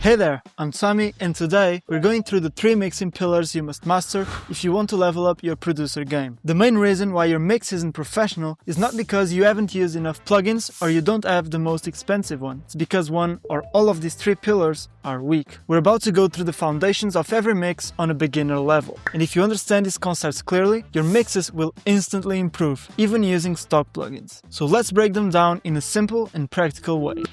Hey there, I'm Tommy, and today we're going through the 3 mixing pillars you must master if you want to level up your producer game. The main reason why your mix isn't professional is not because you haven't used enough plugins or you don't have the most expensive one. It's because one or all of these 3 pillars are weak. We're about to go through the foundations of every mix on a beginner level. And if you understand these concepts clearly, your mixes will instantly improve, even using stock plugins. So let's break them down in a simple and practical way.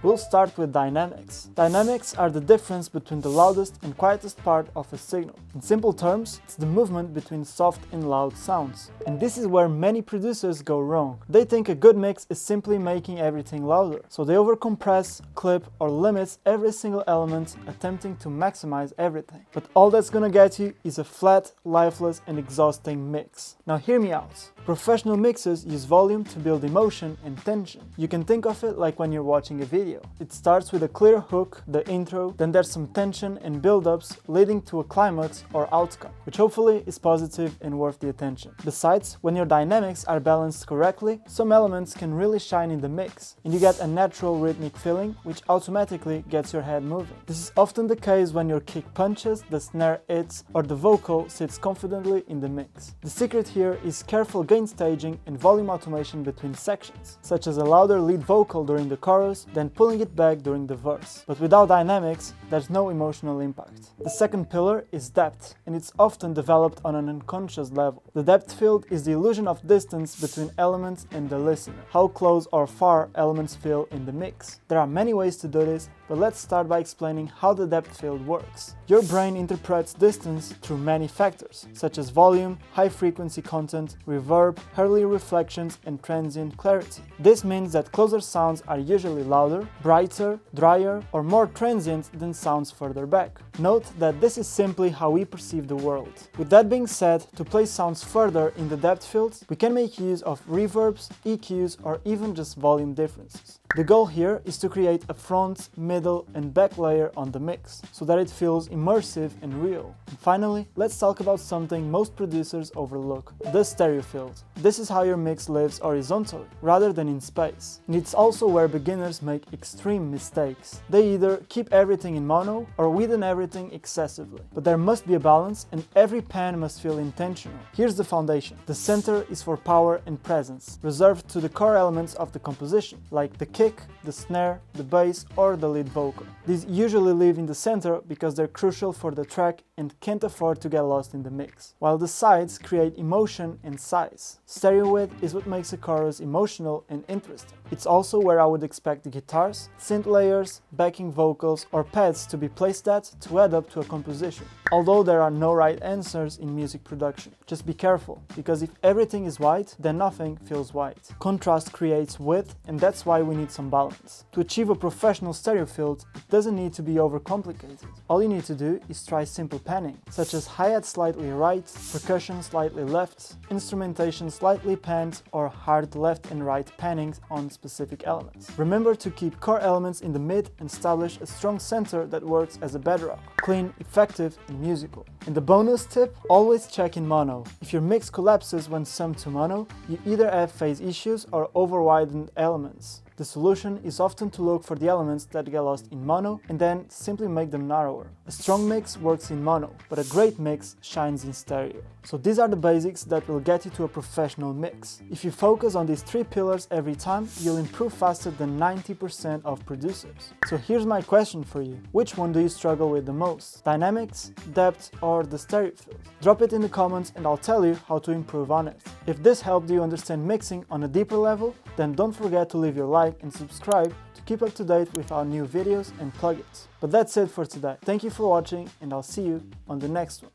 We'll start with dynamics. Dynamics are the difference between the loudest and quietest part of a signal. In simple terms, it's the movement between soft and loud sounds. And this is where many producers go wrong. They think a good mix is simply making everything louder. So they overcompress, clip, or limit every single element, attempting to maximize everything. But all that's gonna get you is a flat, lifeless, and exhausting mix. Now hear me out. Professional mixers use volume to build emotion and tension. You can think of it like when you're watching a video. It starts with a clear hook, the intro, then there's some tension and build-ups leading to a climax or outcome, which hopefully is positive and worth the attention. Besides, when your dynamics are balanced correctly, some elements can really shine in the mix, and you get a natural rhythmic feeling which automatically gets your head moving. This is often the case when your kick punches, the snare hits, or the vocal sits confidently in the mix. The secret here is careful gain staging and volume automation between sections, such as a louder lead vocal during the chorus, then pulling it back during the verse. But without dynamics, there's no emotional impact. The second pillar is depth, and it's often developed on an unconscious level. The depth field is the illusion of distance between elements and the listener, how close or far elements feel in the mix. There are many ways to do this, but let's start by explaining how the depth field works. Your brain interprets distance through many factors, such as volume, high frequency content, reverb, early reflections, and transient clarity. This means that closer sounds are usually louder, brighter, drier, or more transient than sounds further back. Note that this is simply how we perceive the world. With that being said, to place sounds further in the depth field, we can make use of reverbs, EQs, or even just volume differences. The goal here is to create a front, middle, and back layer on the mix, so that it feels immersive and real. And finally, let's talk about something most producers overlook: the stereo field. This is how your mix lives horizontally, rather than in space. And it's also where beginners make extreme mistakes. They either keep everything in mono, or widen everything excessively. But there must be a balance, and every pan must feel intentional. Here's the foundation. The center is for power and presence, reserved to the core elements of the composition, like the kick, the snare, the bass, or the lead vocal. These usually live in the center because they're crucial for the track and can't afford to get lost in the mix, while the sides create emotion and size. Stereo width is what makes a chorus emotional and interesting. It's also where I would expect the guitars, synth layers, backing vocals, or pads to be placed at to add up to a composition. Although there are no right answers in music production. Just be careful, because if everything is white, then nothing feels white. Contrast creates width, and that's why we need some balance. To achieve a professional stereo field, it doesn't need to be overcomplicated. All you need to do is try simple panning, such as hi-hat slightly right, percussion slightly left, instrumentation slightly panned, or hard left and right panning on specific elements. Remember to keep core elements in the mid and establish a strong center that works as a bedrock, clean, effective, and musical. And the bonus tip, always check in mono. If your mix collapses when summed to mono, you either have phase issues or over-widened elements. The solution is often to look for the elements that get lost in mono and then simply make them narrower. A strong mix works in mono, but a great mix shines in stereo. So these are the basics that will get you to a professional mix. If you focus on these 3 pillars every time, you'll improve faster than 90% of producers. So here's my question for you. Which one do you struggle with the most? Dynamics, depth, or the stereo field? Drop it in the comments and I'll tell you how to improve on it. If this helped you understand mixing on a deeper level, then don't forget to leave your like and subscribe to keep up to date with our new videos and plugins. But that's it for today. Thank you for watching, and I'll see you on the next one.